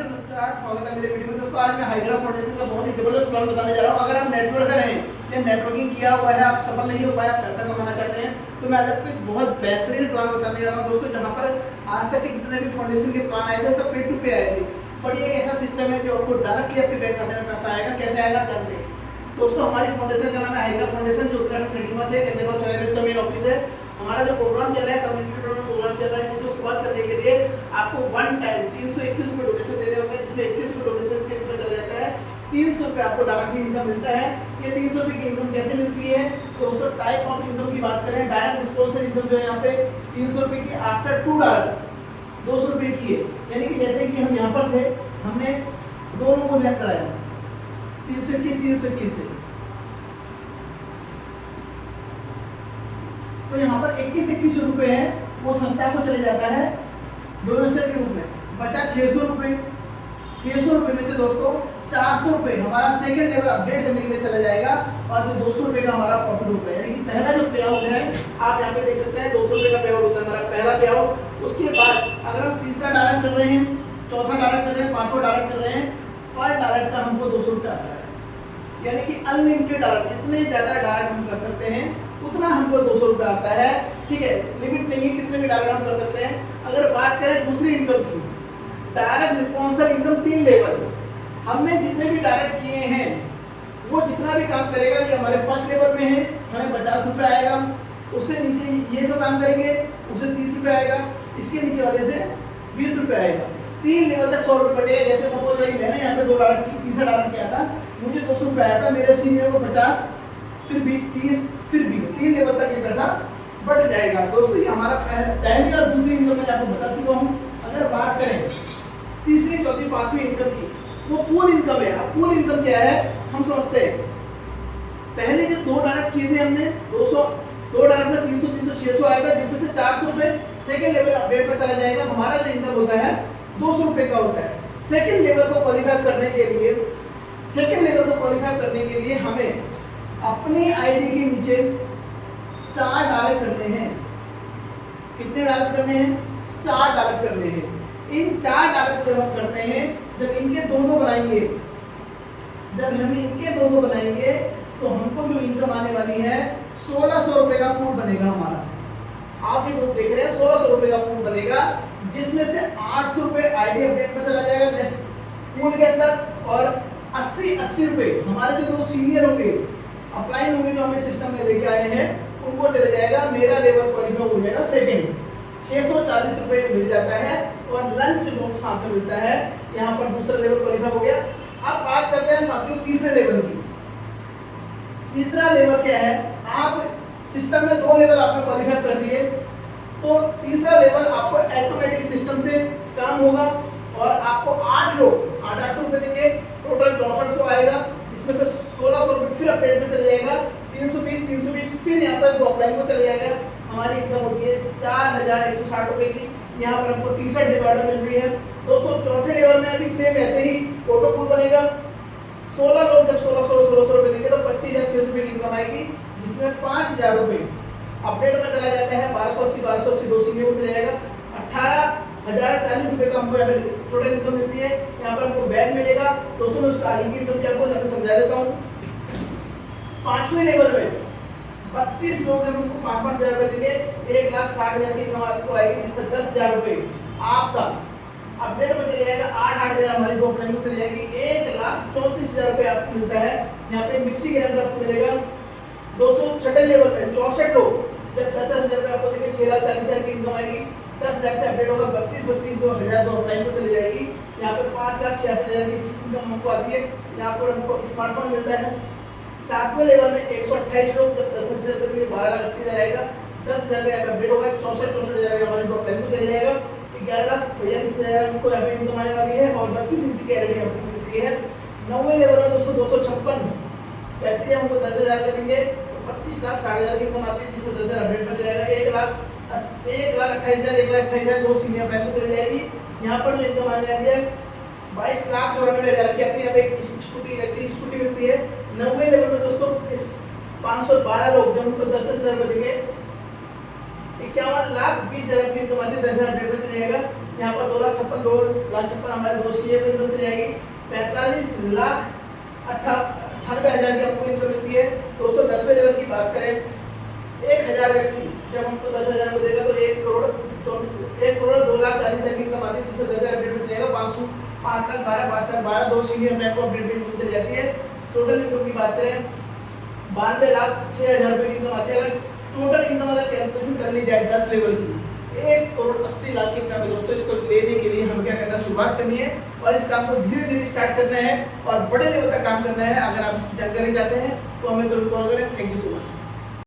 नमस्कार, स्वागत है मेरे वीडियो में। दोस्तों आज मैं हाइड्रा फाउंडेशन का बहुत ही जबरदस्त प्लान बताने जा रहा हूँ। अगर आप नेटवर्कर हैं या नेटवर्किंग किया हुआ है, आप सफल नहीं हो पाया, पैसा कमाना चाहते हैं, तो मैं आज आपको एक बहुत बेहतरीन प्लान बताने जा रहा हूँ दोस्तों। जहाँ पर आज तक के जितने भी फाउंडेशन के प्लान आए थे सब पे टू पे आए थे, बट ये एक ऐसा सिस्टम है जो आपको डायरेक्टली आपके बैंक खाते में पैसा आएगा। कैसे आएगा जानते हैं दोस्तों। हमारी फाउंडेशन का नाम है हाइड्रा फाउंडेशन, जो उत्तराखंड खंडवा से केंद्रीय चौराहे का मेन ऑफिस है। हमारा जो प्रोग्राम चल रहा है, कम्युनिटी प्रोग्राम चल रहा है, जिसको शुरुआत करने के लिए आपको वन टाइम 321 रुपये डोनेशन देने होते हैं, जिसमें 21 रुपये डोनेशन के रूप में चला जाता है। 300 रुपये आपको डायरेक्टली इनकम मिलता है। ये 300 रुपये की इनकम कैसे मिलती है तो दोस्तों, टाइप ऑफ इनकम की बात करें, डायरेक्ट रिस्पॉन्सर इनकम जो है यहाँ पे 300 रुपये की आफ्टर $2 200 रुपये की है। यानी कि जैसे कि हम यहाँ पर थे, हमने दो लोगों को ज्वाइन कराया 321 से, तो यहाँ पर 21 रुपए है वो संस्था को चले जाता है डोनेशन के रूप में। बचा 600 रुपये। 600 रुपये में से दोस्तों 400 रुपये हमारा सेकंड लेवल अपडेट करने के लिए चला जाएगा, और जो 200 रुपये का हमारा प्रॉफिट होता है। यानी कि पहला जो पे आउट है, आप यहाँ पे देख सकते हैं 200 रुपये का पे आउट होता है हमारा पहला पे आउट। उसके बाद अगर हम तीसरा डायरेक्ट कर रहे हैं, चौथा डायरेक्ट कर रहे हैं, पांचवा डायरेक्ट कर रहे हैं, पर डायरेक्ट का हमको 200 रुपये आता है। यानी कि अनलिमिटेड डायरेक्ट, जितने ज़्यादा डायरेक्ट हम कर सकते हैं उतना हमको 200 रुपये आता है। ठीक है, लिमिट नहीं है, कितने भी डायरेक्ट हम कर सकते हैं। अगर बात करें दूसरी इनकम की, डायरेक्ट स्पॉन्सर इनकम 3 लेवल। हमने जितने भी डायरेक्ट किए हैं वो जितना भी काम करेगा, ये हमारे फर्स्ट लेवल में है, हमें 50 रुपये आएगा। उससे नीचे ये जो काम करेंगे उसे 30 रुपये आएगा, इसके नीचे वाले से 20 रुपये आएगा। 3 लेवल तक 100 रुपये पड़ेगा। जैसे सपोज भाई मैंने यहाँ पे 2 डायरेक्ट की, तीसरा डायरेक्ट किया था, मुझे 200 रुपये आया था, मेरे सीनियर को 50, फिर 30, फिर 20, 3 लेवल तक ये पैसा बढ़ जाएगा। दोस्तों ये हमारा पहली और दूसरी इनकम मैं आपको बता चुका हूँ। अगर बात करें तीसरी, चौथी, पांचवी इनकम की, वो पूल इनकम है। अब पूल इनकम क्या है हम समझते हैं। पहले जो 2 डायरेक्ट किए थे हमने 200, 2 डायरेक्ट में 300, 300, 600 आएगा, जिसमें से 400 रुपये सेकेंड लेवल अपडेट पर चला जाएगा। हमारा जो इनकम होता है 200 रुपये का होता है। सेकेंड लेवल को क्वालिफाई करने के लिए, सेकेंड लेवल को क्वालिफाई करने के लिए हमें अपनी आईडी के नीचे 4 डायरेक्ट करने हैं। कितने डायरेक्ट करने हैं? 4 डायरेक्ट करने हैं। इन 4 डायरेक्ट जब हम करते हैं, जब इनके 2-2 बनाएंगे, जब हम इनके 2-2 बनाएंगे तो हमको जो इनकम आने वाली है 1600 रुपये का पूल बनेगा हमारा। आप ये दोस्त देख रहे हैं 1600 रुपये का पूल बनेगा, जिसमें से 800 रुपये आईडी अपडेट पर चला जाएगा नेक्स्ट पूल के अंदर, और 80 रुपये हमारे जो 2 सीनियर होंगे, अपलाइन होंगे, जो हमें सिस्टम में लेके आए हैं, उनको चले जाएगा। मेरा लेवल क्वालिफाई हो जाएगा सेकंड, 640 रुपये मिल जाता है, और लंच बॉक्स यहाँ पे मिलता है। यहाँ पर दूसरा लेवल क्वालिफाई हो गया। अब बात करते हैं साथियों तीसरे लेवल की। तीसरा लेवल क्या है? आप सिस्टम में 2 लेवल आपने क्वालिफाई कर दिए, तो तीसरा लेवल आपको ऑटोमेटिक सिस्टम से काम होगा, और आपको 8 लोग 800 रुपये देंगे, टोटल 6400 आएगा, जिसमें से 1600 रुपये फिर अपडेट में चले जाएगा, 320 फिर यहाँ पर 2 अपलाइन को चले जाएगा। हमारी इनकम होती है 4160 रुपये की। यहाँ पर हमको टी-शर्ट डिवाइडर मिल रही है। दोस्तों चौथे लेवल में अभी सेम ऐसे ही ऑटो पूल बनेगा। 16 लोग जब 1600 रुपये देंगे तो 25,600 रुपये की इनकम आएगी, जिसमें 5000 रुपये अपडेट में चला जाता है। 1280 2 सीनियर को चला जाएगा। 18,040 रुपये का हमको यहाँ पे टोटल इनकम मिलती है। यहाँ पर हमको बैग मिलेगा। दोस्तों मैं उसका आगे की इनकम आपको यहाँ पे समझा देता हूँ। 5वें लेवल में 32 लोग जब उनको 5-5 हज़ार रुपये देंगे, 1,60,000 की इनकम आपको आएगी, जिसमें 10,000 रुपये आपका अपडेट में चले जाएगा। 8,000 हमारी 2 अपलाइन में चली जाएगी। 1,34,000 रुपये आपको मिलता है। यहाँ पे मिक्सी ग्राइंडर आपको मिलेगा। दोस्तों छठे लेवल में 64 लोग जब 10,000 रुपये आपको देंगे, 6,40,000 की इनकम आएगी। 10,000 से अपडेट होगा, 32 2,000 2 अपलाइन में चली जाएगी। यहाँ पे 5,86,000 की इनकम हमको आती है। यहाँ पर हमको स्मार्टफोन मिलता है। 7वें लेवल में 128 लोग जब 10,000 रुपये देंगे, 12,80,000 आएगा। 10,000 का अपडेट होगा, 64,000 हमारे 2 अपलाइन में चले जाएगा। 11,42,000 हमको यहाँ पे इनकम आने वाली है, और 32 इंच की एलईडी हमको मिलती है। 9वें लेवल में दोस्तों 256 बैटरी हमको 10,000 का देंगे, तो 25,60,000 की इनकम आती है, जिसमें 10,000 अपडेट में चले जाएगा। 1,28,000 2 सीनियर अपलाइन में चली जाएगी। यहाँ पर जो इनकम आने वाली है 22,94,000 की आती है। यहाँ पे इलेक्ट्रिक स्कूटी मिलती है। 90वें लेवल में दोस्तों 512 लोग जब उनको 10,000 रुपये देंगे, 51,20,000 की इनकम आती है, 10,000 अपडेट में चले जाएगा। यहाँ पर 2,56,000 हमारे 2 CA में इनकम चली जाएगी। 45,98,000 की हमको इनकम मिलती है। दोस्तों 10वें लेवल की बात करें, 1,000 व्यक्ति जब हमको 10,000 को देगा तो 1,02,40,000 की इनकम आती है, जिसमें 10,000 अपडेट में जाएगा 500, 5,00,000, 2 सीनियर बैंक को अपडेट में इनकम चली जाती है। टोटल इनकम की बात करें 92,06,000 रुपये की इनकम आती है। अगर टोटल इनकम अगर कैलकुलेशन कर ली जाए 10 लेवल की 1,80,00,000 की इनकम है। दोस्तों इसको लेने के लिए हमें क्या करना है, शुरुआत करनी है और इस काम को धीरे धीरे स्टार्ट करना है और बड़े लेवल तक काम करना है। अगर आप इसकी जानकारी चाहते हैं तो हमें जरूर कॉल करें। Thank you so much.